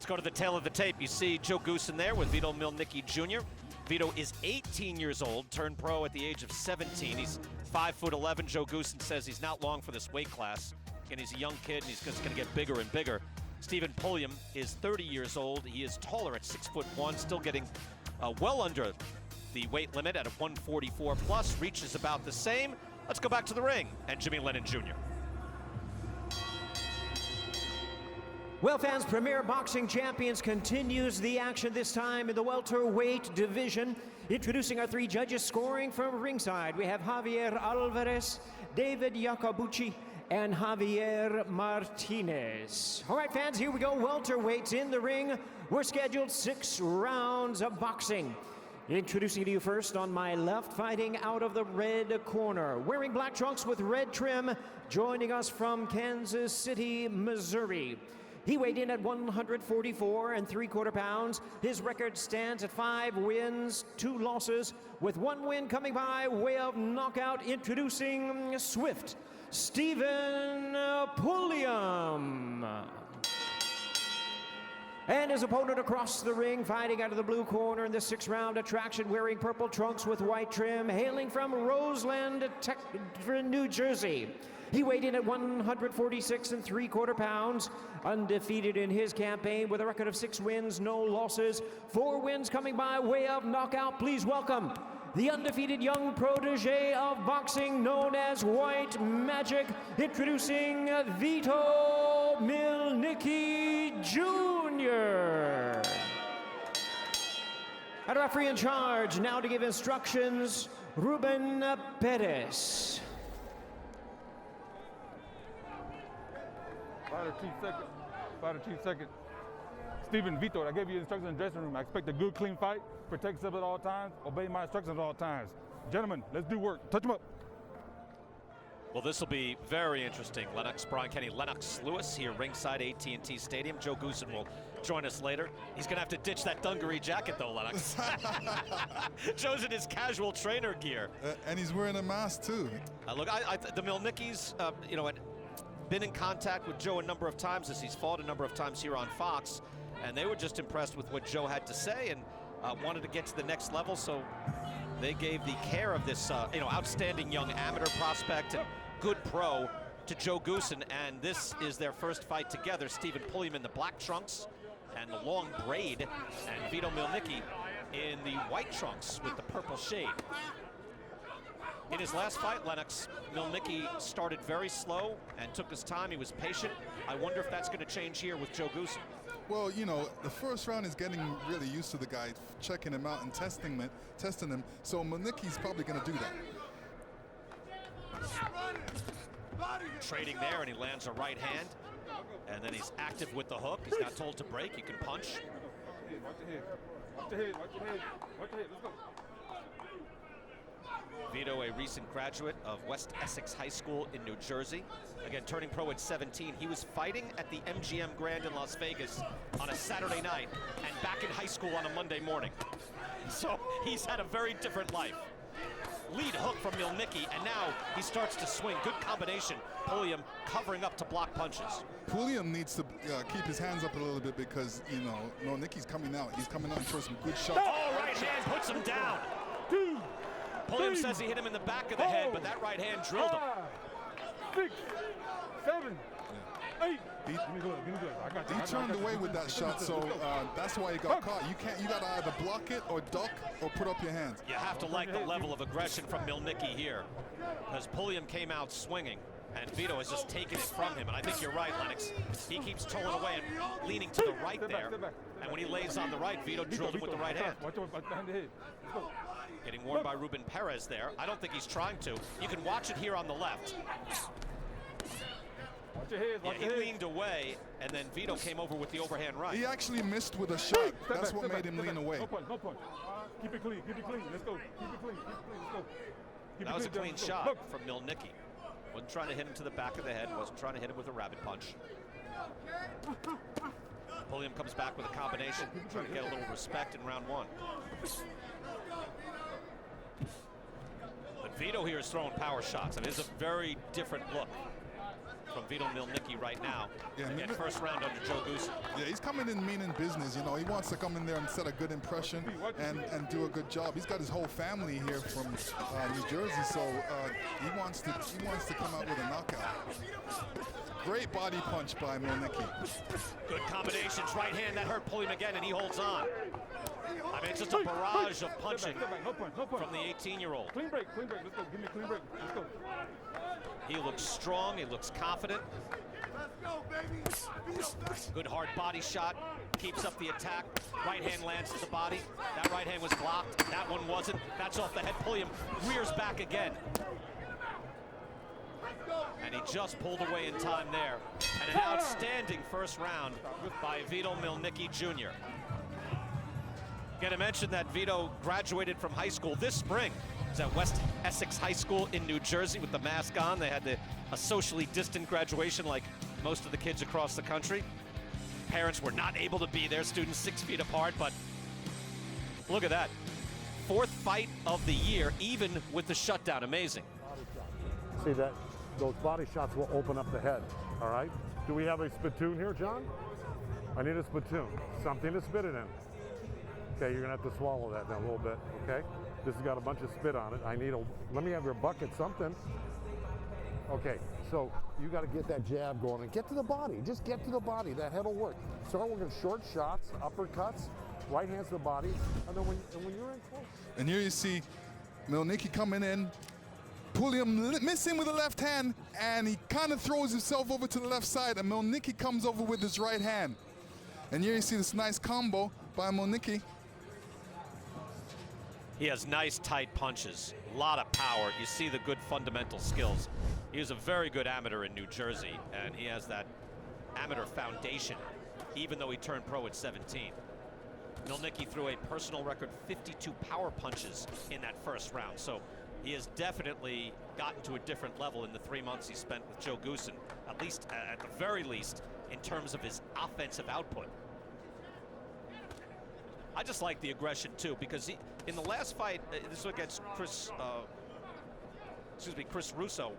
Let's go to the tail of the tape. You see Joe Goosen there with Vito Mielnicki Jr. Vito is 18 years old, turned pro at the age of 17. He's 5'11". Joe Goosen says he's not long for this weight class. And he's a young kid, and he's just going to get bigger and bigger. Steven Pulluaim is 30 years old. He is taller at 6'1", still getting well under the weight limit at a 144 plus. Reach is about the same. Let's go back to the ring and Jimmy Lennon Jr. Well, fans, Premier Boxing Champions continues the action, this time in the welterweight division. Introducing our three judges, scoring from ringside. We have Javier Alvarez, David Yacobucci, and Javier Martinez. All right, fans, here we go. Welterweights in the ring. We're scheduled 6 rounds of boxing. Introducing to you first on my left, fighting out of the red corner, wearing black trunks with red trim, joining us from Kansas City, Missouri. He weighed in at 144 3/4 pounds. His record stands at 5 wins, 2 losses, with 1 win coming by way of knockout. Introducing Swift, Steven Pulluaim. And his opponent across the ring, fighting out of the blue corner in the 6th round attraction, wearing purple trunks with white trim, hailing from Roseland, New Jersey. He weighed in at 146 3/4 pounds, undefeated in his campaign with a record of 6 wins, no losses, 4 wins coming by way of knockout. Please welcome the undefeated young protege of boxing known as White Magic, introducing Vito Mielnicki Jr. And referee in charge now to give instructions, Ruben Perez. Fighter 2 seconds. Steven, Vito, I gave you instructions in the dressing room. I expect a good, clean fight. Protect yourself at all times. Obey my instructions at all times. Gentlemen, let's do work. Touch them up. Well, this will be very interesting. Brian Kenny, Lennox Lewis here ringside AT&T Stadium. Joe Goosen will join us later. He's going to have to ditch that dungaree jacket, though, Lennox. Joe's in his casual trainer gear. And he's wearing a mask, too. Look, the Mielnickis, had been in contact with Joe a number of times as he's fought a number of times here on Fox, and they were just impressed with what Joe had to say and wanted to get to the next level, so they gave the care of this outstanding young amateur prospect and good pro to Joe Goosen, and this is their first fight together. Steven Pulluaim in the black trunks and the long braid, and Vito Mielnicki in the white trunks with the purple shade. In his last fight, Lennox, Mielnicki started very slow and took his time. He was patient. I wonder if that's going to change here with Joe Goosen. Well, the first round is getting really used to the guy, checking him out and testing him. So Mielnicki's probably going to do that. Trading there, and he lands a right hand. And then he's active with the hook. He's not told to break. He can punch. Watch your head. Watch your head. Watch your head. Watch your head. Let's go. Vito, a recent graduate of West Essex High School in New Jersey. Again, turning pro at 17. He was fighting at the MGM Grand in Las Vegas on a Saturday night and back in high school on a Monday morning. So he's had a very different life. Lead hook from Mielnicki, and now he starts to swing. Good combination. Pulluaim covering up to block punches. Pulluaim needs to keep his hands up a little bit because, Mielnicki's coming out. He's coming out and throwing some good shots. Oh, right hand puts him down. Pulluaim says he hit him in the back of the head, but that right hand drilled him. 6, 7, 8. He turned away with that shot, so that's why he got caught. You got to either block it or duck or put up your hands. You have to like the level of aggression from Mielnicki here, because Pulluaim came out swinging, and Vito has just taken it from him. And I think you're right, Lennox. He keeps towing away and leaning to the right there. And when he lays on the right, Vito drilled him with the right hand. Getting warned by Ruben Perez there. I don't think he's trying to. You can watch it here on the left. Watch your head. He leaned away, and then Vito came over with the overhand right. He actually missed with a shot. That's what made him lean away. No punch. Keep it clean. Let's go. Keep it clean. Let's go. That was a clean shot from Mielnicki. Wasn't trying to hit him to the back of the head. Wasn't trying to hit him with a rabbit punch. Pulluaim comes back with a combination, trying to get a little respect in round 1. But Vito here is throwing power shots, and it is a very different look. from Vito Mielnicki right now. Yeah, Again, first round under Joe Goosen. Yeah, he's coming in meaning business. You know, he wants to come in there and set a good impression and do a good job. He's got his whole family here from New Jersey, so he wants to come out with a knockout. Great body punch by Mielnicki. Good combinations, right hand that hurt Pulluaim again, and he holds on. I mean, it's just a barrage of punching from the 18-year-old. Clean break, let's go, give me a clean break, let's go. He looks strong, he looks confident. Good hard body shot, keeps up the attack. Right hand lands to the body. That right hand was blocked, that one wasn't. That's off the head. Pulluaim rears back again. And he just pulled away in time there. And an outstanding first round by Vito Mielnicki Jr. Gotta mention that Vito graduated from high school this spring. He's at West Essex High School in New Jersey with the mask on. They had a socially distant graduation like most of the kids across the country. Parents were not able to be there, students 6 feet apart, but look at that. 4th fight of the year, even with the shutdown. Amazing. See that? Those body shots will open up the head, all right? Do we have a spittoon here, John? I need a spittoon, something to spit it in. Okay, you're gonna have to swallow that in a little bit, okay? This has got a bunch of spit on it. Let me have your bucket, something. Okay, so you gotta get that jab going and get to the body. Just get to the body, that head will work. Start working short shots, uppercuts, right hands to the body, and then when you're in close. And here you see Mielnicki coming in. Pulluaim missing with the left hand, and he kind of throws himself over to the left side, and Mielnicki comes over with his right hand. And here you see this nice combo by Mielnicki. He has nice tight punches, a lot of power. You see the good fundamental skills. He was a very good amateur in New Jersey, and he has that amateur foundation, even though he turned pro at 17. Mielnicki threw a personal record 52 power punches in that first round, so he has definitely gotten to a different level in the 3 months he spent with Joe Goosen, at least, at the very least, in terms of his offensive output. I just like the aggression too, because in the last fight, this was against Chris Russo,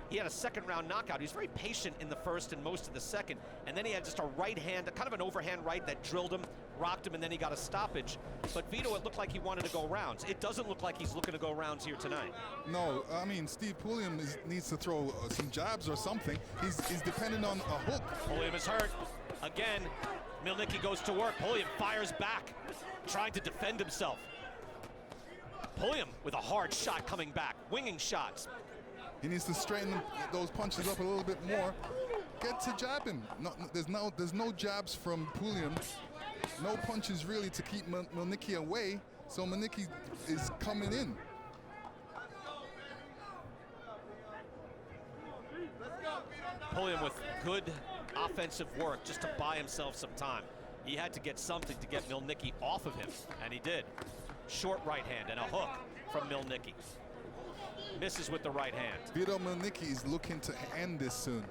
he had a second round knockout. He was very patient in the first and most of the second, and then he had just a right hand, kind of an overhand right that drilled him, rocked him, and then he got a stoppage. But Vito, it looked like he wanted to go rounds. It doesn't look like he's looking to go rounds here tonight. No, I mean, Steve Pulluaim needs to throw some jabs or something. He's dependent on a hook. Pulluaim is hurt. Again, Mielnicki goes to work. Pulluaim fires back, trying to defend himself. Pulluaim with a hard shot coming back, winging shots. He needs to straighten those punches up a little bit more. Get to jabbing. There's no jabs from Pulluaim. No punches really to keep Mielnicki away. So Mielnicki is coming in. Pulluaim with good offensive work just to buy himself some time. He had to get something to get Mielnicki off of him, and he did. Short right hand and a hook from Mielnicki. Misses with the right hand. Vito Mielnicki is looking to end this soon.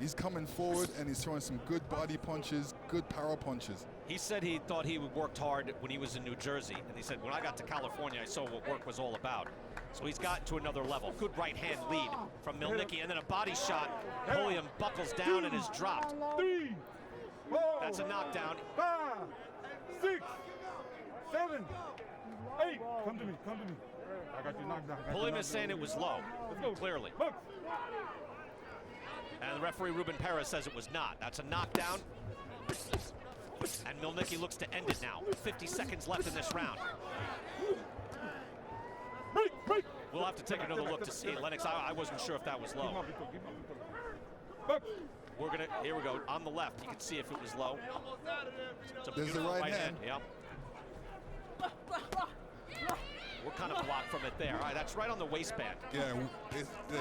He's coming forward and he's throwing some good body punches, good power punches. He said he thought he worked hard when he was in New Jersey, and he said, when I got to California, I saw what work was all about. So he's gotten to another level. Good right hand lead from Mielnicki, and then a body shot. Pulluaim buckles down and is dropped. 3, 4, That's a knockdown. 5, 6, 7, 8. Come to me. I got you knocked down. Pulluaim is saying it was low, clearly. And the referee, Ruben Perez, says it was not. That's a knockdown. And Mielnicki looks to end it now. 50 seconds left in this round. We'll have to take another look to see. Lennox, I wasn't sure if that was low. Here we go, on the left, you can see if it was low. It's a There's the beautiful right hand. Yep. We're kind of blocked from it there. All right, that's right on the waistband. Yeah,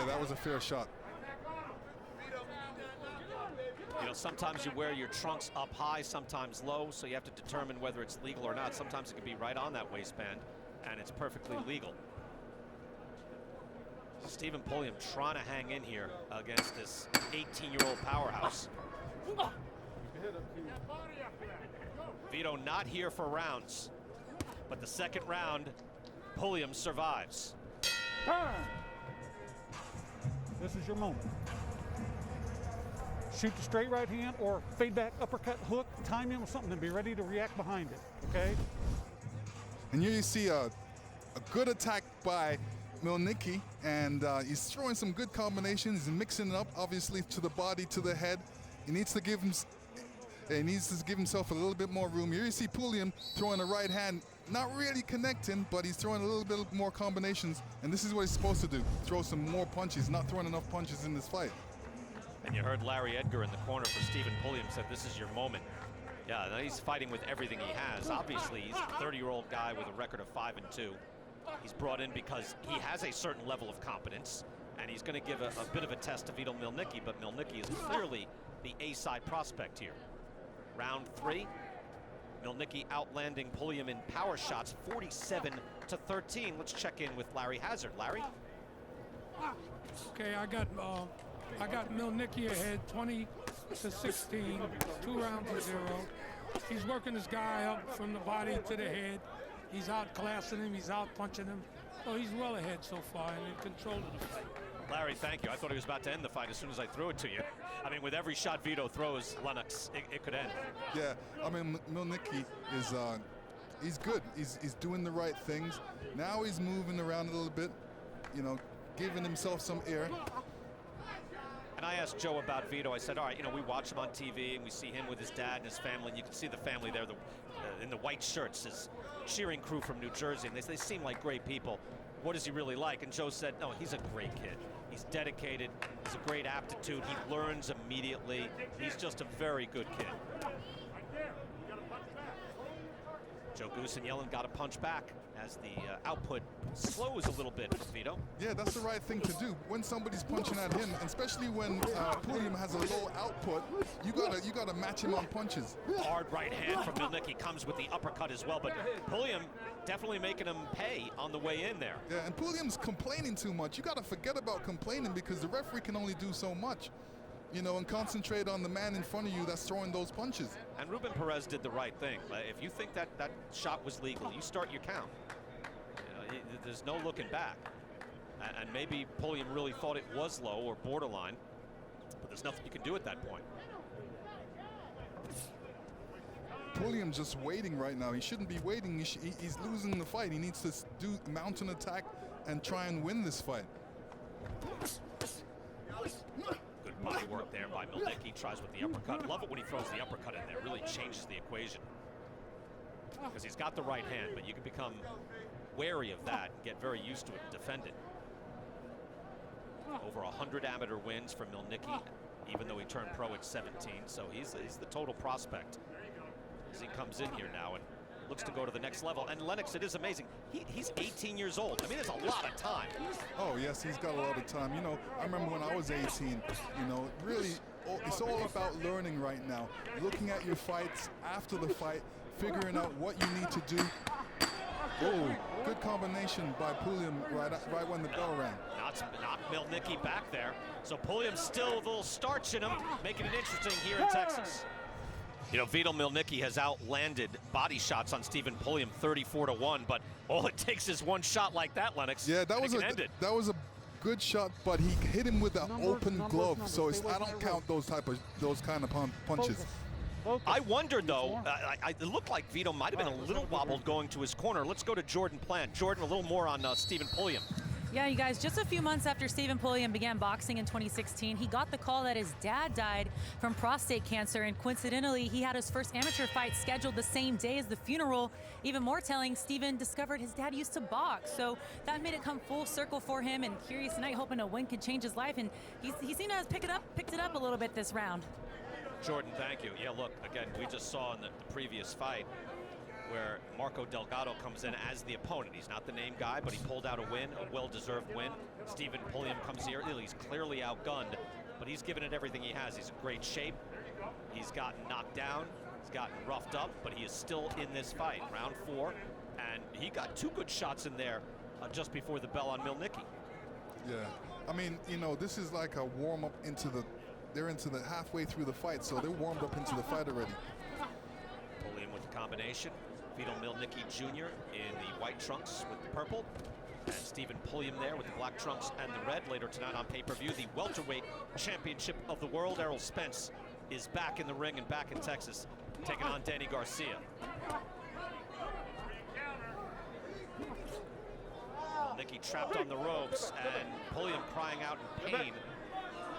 that was a fair shot. You know, sometimes you wear your trunks up high, sometimes low, so you have to determine whether it's legal or not. Sometimes it can be right on that waistband, and it's perfectly legal. Steven Pulluaim trying to hang in here against this 18-year-old powerhouse. Vito not here for rounds, but the second round, Pulluaim survives. Time. This is your moment. shoot the straight right hand or fade back uppercut hook, time him or something, and be ready to react behind it, okay? And here you see a good attack by Mielnicki, and he's throwing some good combinations. He's mixing it up, obviously, to the body, to the head. He needs to give himself a little bit more room. Here you see Pulluaim throwing a right hand, not really connecting, but he's throwing a little bit more combinations, and this is what he's supposed to do, throw some more punches, not throwing enough punches in this fight. And you heard Larry Edgar in the corner for Steven Pulluaim said this is your moment. Yeah, he's fighting with everything he has. Obviously, he's a 30-year-old guy with a record of 5-2. He's brought in because he has a certain level of competence, and he's going to give a bit of a test to Vito Mielnicki, but Mielnicki is clearly the A-side prospect here. Round 3, Mielnicki outlanding Pulluaim in power shots, 47-13. Let's check in with Larry Hazard. Larry? Okay, I got Mielnicki ahead, 20-16, 2 rounds to 0. He's working this guy up from the body to the head. He's outclassing him, he's out punching him. So he's well ahead so far and in control of the fight. Larry, thank you. I thought he was about to end the fight as soon as I threw it to you. I mean, with every shot Vito throws, Lennox, it could end. Yeah, I mean, Mielnicki is, he's good. He's doing the right things. Now he's moving around a little bit, you know, giving himself some air. And I asked Joe about Vito. I said, all right, you know, we watch him on TV and we see him with his dad and his family, and you can see the family there in the white shirts, his cheering crew from New Jersey, and they seem like great people. What is he really like? And Joe said, no, he's a great kid. He's dedicated. He's a great aptitude. He learns immediately. He's just a very good kid. Joe Goose and Yellen got a punch back as the output slows a little bit for Vito. Yeah, that's the right thing to do. When somebody's punching at him, and especially when Pulluaim has a low output, you gotta match him on punches. Hard right hand from Mielnicki comes with the uppercut as well, but Pulluaim definitely making him pay on the way in there. Yeah, and Pulliam's complaining too much. You gotta forget about complaining because the referee can only do so much. You know, and concentrate on the man in front of you that's throwing those punches. And Ruben Perez did the right thing. If you think that shot was legal, you start your count. You know, there's no looking back. And maybe Pulluaim really thought it was low or borderline, but there's nothing you can do at that point. Pulliam's just waiting right now. He shouldn't be waiting. He's losing the fight. He needs to mount an attack and try and win this fight. Good body work there by Mielnicki. Tries with the uppercut. Love it when he throws the uppercut in there. Really changes the equation. Because he's got the right hand, but you can become wary of that and get very used to it and defend it. Over 100 amateur wins for Mielnicki, even though he turned pro at 17. So he's the total prospect as he comes in here now and looks to go to the next level. And Lennox, it is amazing. He's 18 years old. I mean, there's a lot of time. Oh, yes, he's got a lot of time. You know, I remember when I was 18, you know, really, it's all about learning right now. Looking at your fights after the fight, figuring out what you need to do. Oh, good combination by Pulluaim right when the bell rang. Knocked Mielnicki back there. So Pulluaim still with a little starch in him, making it interesting here in Texas. You know, Vito Mielnicki has outlanded body shots on Steven Pulluaim 34-1, but all it takes is one shot like that, Lennox. Yeah, that was a good shot, but he hit him with an open glove, so I don't count those kind of punches. I wondered though, it looked like Vito might have been a little wobbled going to his corner. Let's go to Jordan Plant. Jordan, a little more on Steven Pulluaim. Yeah, you guys, just a few months after Steven Pulluaim began boxing in 2016, he got the call that his dad died from prostate cancer, and coincidentally, he had his first amateur fight scheduled the same day as the funeral. Even more telling, Steven discovered his dad used to box, so that made it come full circle for him, and here he is tonight hoping a win could change his life, and he seemed to have picked it up a little bit this round. Jordan, thank you. Yeah, look, again, we just saw in the previous fight where Marco Delgado comes in as the opponent. He's not the name guy, but he pulled out a win, a well-deserved win. Steven Pulluaim comes here. He's clearly outgunned, but he's given it everything he has. He's in great shape. He's gotten knocked down. He's gotten roughed up, but he is still in this fight. Round 4, and he got 2 good shots in there just before the bell on Mielnicki. Yeah, I mean, you know, this is like a warm-up they're into the halfway through the fight, so they're warmed up into the fight already. Pulluaim with the combination. Vito Mielnicki Jr. in the white trunks with the purple. And Steven Pulluaim there with the black trunks and the red. Later tonight on pay-per-view, the welterweight championship of the world. Errol Spence is back in the ring and back in Texas, taking on Danny Garcia. Mielnicki trapped on the ropes, and Pulluaim crying out in pain.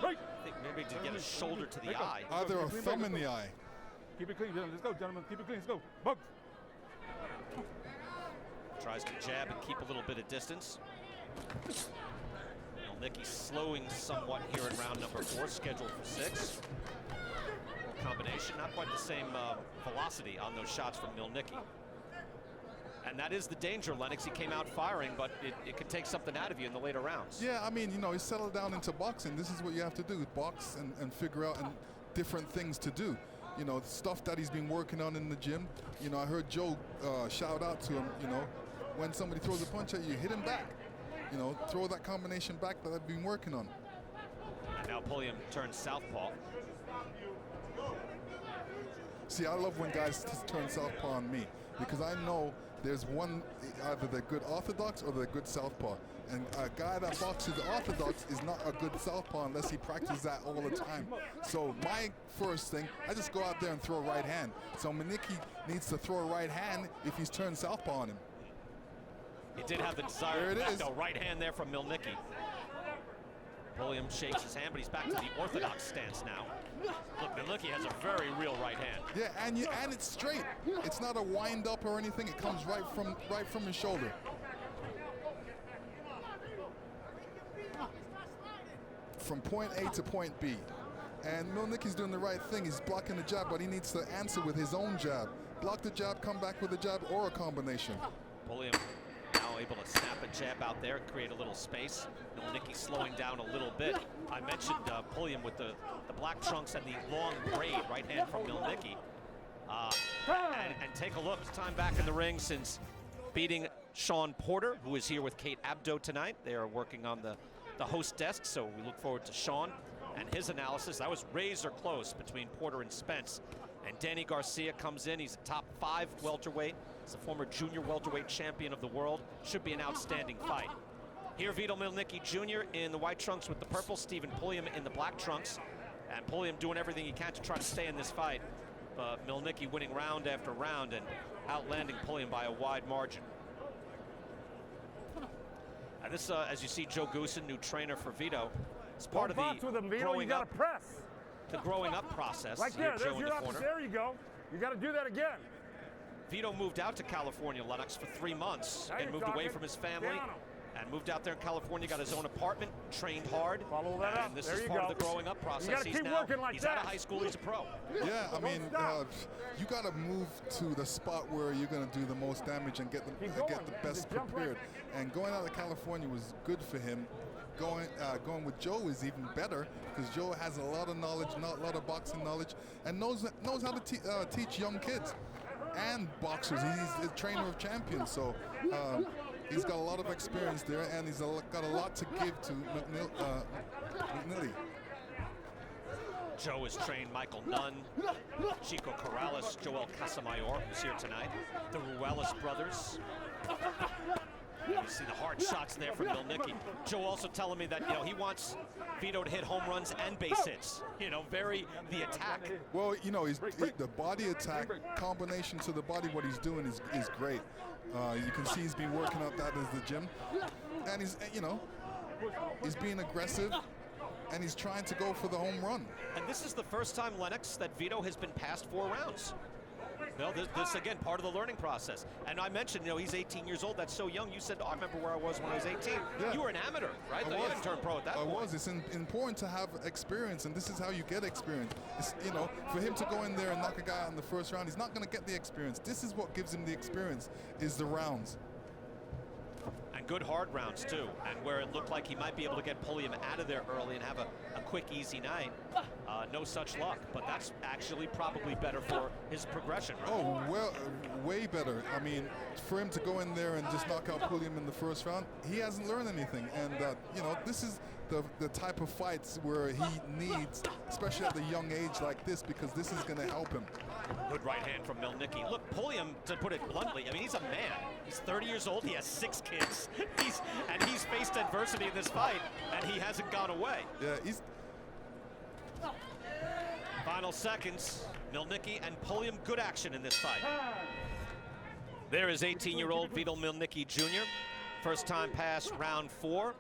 I think maybe to get a shoulder to the eye. Either a thumb in the eye. Keep it clean, gentlemen. Let's go, gentlemen. Keep it clean. Let's go. Bugs. Tries to jab and keep a little bit of distance. Mielnicki slowing somewhat here in round number 4, scheduled for 6. Combination, not quite the same velocity on those shots from Mielnicki. And that is the danger, Lennox. He came out firing, but it could take something out of you in the later rounds. Yeah, I mean, you know, he settled down into boxing. This is what you have to do, box and figure out different things to do. You know, stuff that he's been working on in the gym. You know, I heard Joe shout out to him, you know, when somebody throws a punch at you, hit him back. You know, throw that combination back that I've been working on. And now Pulluaim turns southpaw. See, I love when guys turn southpaw on me, because I know there's one, either they're good orthodox or they're good southpaw. And a guy that boxes orthodox is not a good southpaw unless he practices that all the time. So my first thing, I just go out there and throw a right hand. So Mielnicki needs to throw a right hand if he's turned southpaw on him. He did have the desired effect, though. Right hand there from Mielnicki. Pulluaim shakes his hand, but he's back to the orthodox stance now. Look, Mielnicki has a very real right hand. Yeah, and it's straight. It's not a wind up or anything. It comes right from his shoulder. From point A to point B. And Mielnicki's doing the right thing. He's blocking the jab, but he needs to answer with his own jab. Block the jab, come back with a jab or a combination. Pulluaim now able to snap a jab out there, create a little space. Mielnicki slowing down a little bit. I mentioned Pulluaim with the black trunks and the long braid, right hand from Mielnicki. And take a look, time back in the ring since beating Sean Porter, who is here with Kate Abdo tonight. They are working on the host desk, so we look forward to Sean and his analysis. That was razor close between Porter and Spence. And Danny Garcia comes in. He's a top 5 welterweight. He's a former junior welterweight champion of the world. Should be an outstanding fight. Here, Vito Mielnicki Jr. in the white trunks with the purple, Steven Pulluaim in the black trunks. And Pulluaim doing everything he can to try to stay in this fight. Mielnicki winning round after round and outlanding Pulluaim by a wide margin. And this, as you see, Joe Goosen, new trainer for Vito, is part of the growing up process. Right there, there's your opposite. There you go. You got to do that again. Vito moved out to California, Lennox, for 3 months and moved away from his family and moved out there in California, got his own apartment, trained hard. Follow that up. And this is part of the growing up process. You got to keep working like he's that. out of high school, he's a pro. Yeah, I mean, you got to move to the spot where you're going to do the most damage and get the best prepared. And going out of California was good for him. Going with Joe is even better because Joe has a lot of knowledge, not a lot of boxing knowledge, and knows how to teach young kids and boxers. He's a trainer of champions, so he's got a lot of experience there, and he's got a lot to give to McNilly. Joe has trained Michael Nunn, Chico Corrales, Joel Casamayor, who's here tonight, the Ruelas brothers. You see the hard shots there from Mielnicki. Joe also telling me that, you know, he wants Vito to hit home runs and base hits. You know, the attack. Well, you know, the body attack combination to the body, what he's doing is great. You can see he's been working out that at the gym, and he's being aggressive, and he's trying to go for the home run. And this is the first time, Lennox, that Vito has been past 4 rounds. Well, this again, part of the learning process. And I mentioned, you know, he's 18 years old. That's so young. You said, I remember where I was when I was 18. Yeah. You were an amateur, right? You didn't turn pro at that point. I was. It's important to have experience, and this is how you get experience. It's, you know, for him to go in there and knock a guy out in the first round, he's not going to get the experience. This is what gives him the experience, is the rounds. And good hard rounds, too. And where it looked like he might be able to get Pulluaim out of there early and have a quick, easy night. no such luck, but that's actually probably better for his progression. Right? Oh, well, way better. I mean, for him to go in there and just knock out Pulluaim in the first round, he hasn't learned anything. And, you know, this is the type of fights where he needs, especially at a young age like this, because this is going to help him. Good right hand from Mielnicki. Look, Pulluaim, to put it bluntly, I mean, he's a man. He's 30 years old. He has 6 kids. He's faced adversity in this fight, and he hasn't gone away. Yeah, he's... Final seconds. Mielnicki and Pulluaim, good action in this fight. There is 18-year-old Vito Mielnicki Jr. First time past round 4.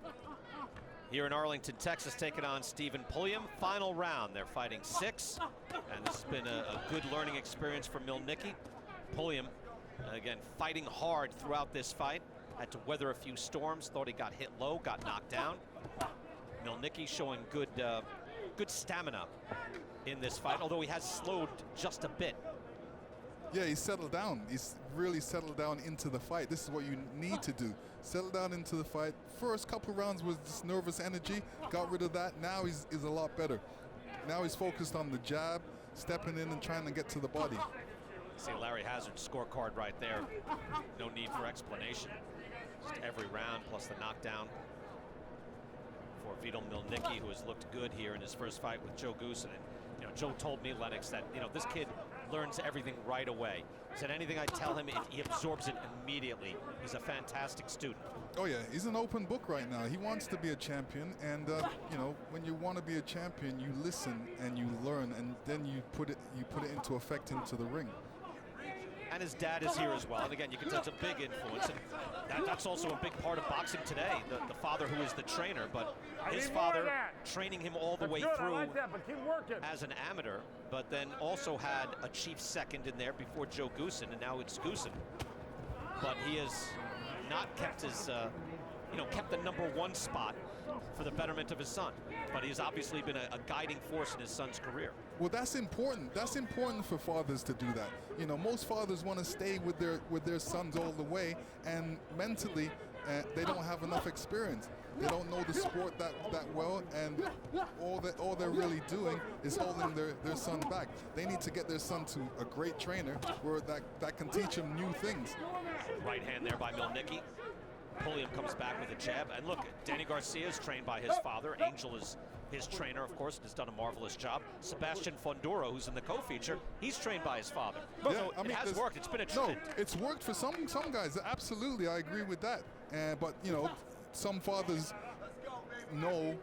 Here in Arlington, Texas, taking on Steven Pulluaim. Final round, they're fighting 6. And this has been a good learning experience for Mielnicki. Pulluaim, again, fighting hard throughout this fight. Had to weather a few storms, thought he got hit low, got knocked down. Mielnicki showing good stamina in this fight, although he has slowed just a bit. Yeah, he's settled down. He's really settled down into the fight. This is what you need to do. Settle down into the fight. First couple rounds was this nervous energy. Got rid of that. Now he's a lot better. Now he's focused on the jab, stepping in and trying to get to the body. See Larry Hazard's scorecard right there. No need for explanation. Just every round plus the knockdown for Vito Mielnicki, who has looked good here in his first fight with Joe Goosen. And, you know, Joe told me, Lennox, that, you know, this kid learns everything right away. He said anything I tell him, he absorbs it immediately. He's a fantastic student. Oh yeah, he's an open book right now. He wants to be a champion, and you know, when you want to be a champion, you listen and you learn, and then you put it into effect into the ring. And his dad is here as well. And again, you can tell it's a big influence. And that's also a big part of boxing today. The father who is the trainer, but his father training him all the way through as an amateur, but then also had a chief second in there before Joe Goosen, and now it's Goosen. But he has not kept his, kept the #1 spot for the betterment of his son. But he's obviously been a guiding force in his son's career. Well, that's important. That's important for fathers to do that. You know, most fathers want to stay with their sons all the way, and mentally, they don't have enough experience. They don't know the sport that well, and all they're really doing is holding their son back. They need to get their son to a great trainer where that can teach him new things. Right hand there by Mielnicki. Pulluaim comes back with a jab, and look, Danny Garcia is trained by his father. Angel is his trainer, of course, and has done a marvelous job. Sebastian Fonduro, who's in the co-feature, he's trained by his father. Yeah, so it has worked. It's been a trend. No, it's worked for some guys. Absolutely, I agree with that. But you know, some fathers know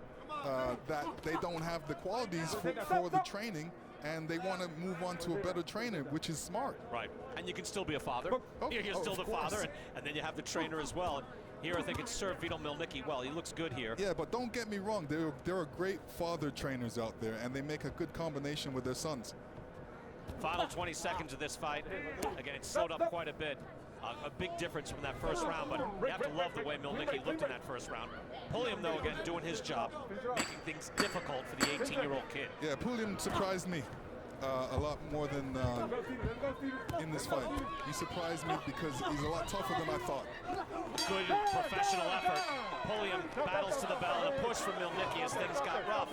that they don't have the qualities for the training, and they want to move on to a better trainer, which is smart. Right, and you can still be a father. You're still the father, and then you have the trainer as well. And here, I think it's served Vito Mielnicki well. He looks good here. Yeah, but don't get me wrong. There are great father trainers out there, and they make a good combination with their sons. Final 20 seconds of this fight. Again, it's slowed up quite a bit. A big difference from that first round, but you have to love the way Mielnicki looked in that first round. Pulluaim, though, again, doing his job, making things difficult for the 18-year-old kid. Yeah, Pulluaim surprised me a lot more than in this fight. He surprised me because he's a lot tougher than I thought. Good professional effort. Pulluaim battles to the bell, and a push from Mielnicki as things got rough.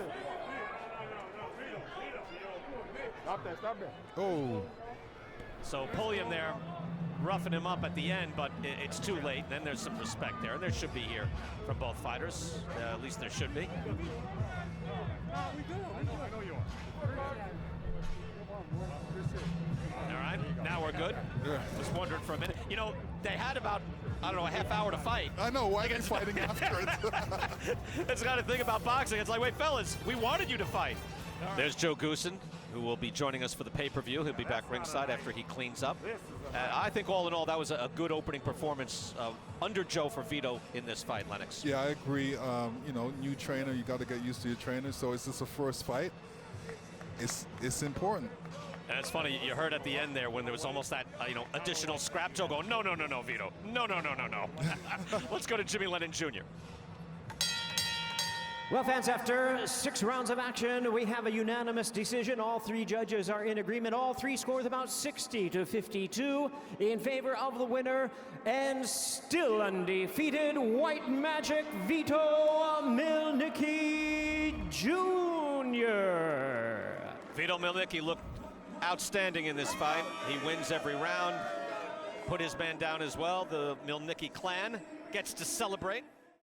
Stop there. Oh. So Pulluaim there, roughing him up at the end, but it's too late. Then there's some respect there, and there should be here from both fighters. At least there should be. All right, now we're good. Yeah. Just wondering for a minute. You know, they had about, I don't know, a half hour to fight. I know, why are you fighting after it? That's the kind of thing about boxing. It's like, wait, fellas, we wanted you to fight. There's Joe Goosen, who will be joining us for the pay-per-view. He'll be back ringside after he cleans up. I think all in all, that was a good opening performance under Joe for Vito in this fight, Lennox. Yeah, I agree. You know, new trainer, you got to get used to your trainer. So is this a first fight? It's important. And it's funny, you heard at the end there when there was almost that, additional scrap. Joe going, no, Vito. No. Let's go to Jimmy Lennon Jr. Well, fans, after 6 rounds of action, we have a unanimous decision. All 3 judges are in agreement. All 3 scores about 60-52 in favor of the winner, and still undefeated, White Magic Vito Mielnicki Jr. Jr. Vito Mielnicki looked outstanding in this fight. He wins every round. Put his man down as well. The Mielnicki clan gets to celebrate.